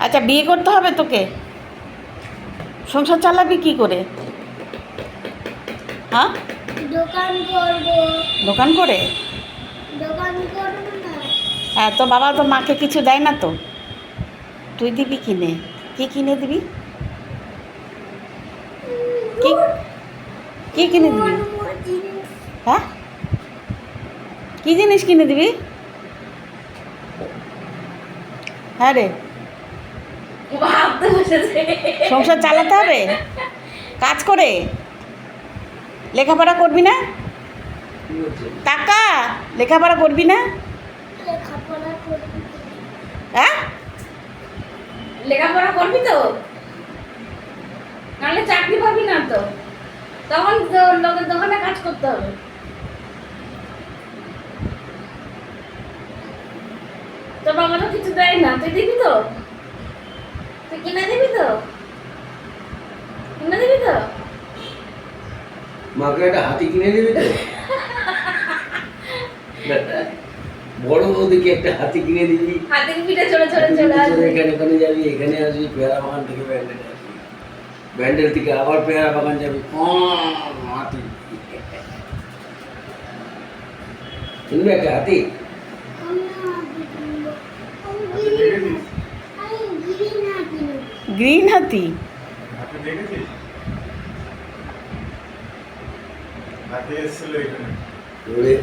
আচ্ছা, বিয়ে করতে হবে তোকে? সংসার চালাবি কি করে? হ্যাঁ, দোকান করব। দোকান করে? দোকান করব না। হ্যাঁ, তো বাবা তো মাকে কিছু দেয় না তো, তুই দিবি কিনে? কি কিনে দিবি? কি কি কিনে দিবি? হ্যাঁ, কি জিনিস কিনে দিবি? হ্যাঁ রে, সংসার চালাতে হবে কাজ করে, লেখাপড়া করবি না? টাকা লেখাপড়া করবি না? লেখাপড়া করব। হ্যাঁ, লেখাপড়া করবি তো, নাহলে চাকরি পাবি না তো, তখন তো লোকের দোকানে কাজ করতে হবে। তো বাবা তো কিছু দেয় না, তুই দিবি তো? তুই কিনে দিবি তো? কিনে দিবি তো? মাকে একটা হাতি কিনে দিবি তো? বড় বৌদিকে একটা হাতি কিনে দিবি। হাতের পিঠে চড়ে চড়ে চলে আসবি। এখানে ওখানে যাবি, এখানে আসবি, পেয়ারা বাগান থেকে ব্যান্ডেল আসবি, ব্যান্ডেল থেকে আবার পেয়ারা বাগান যাবি। হাতি কিনবি একটা হাতি? গ্রিন হাতি? হাতি দেখেছিস? হাতি এসেছিল এখানে। ওরে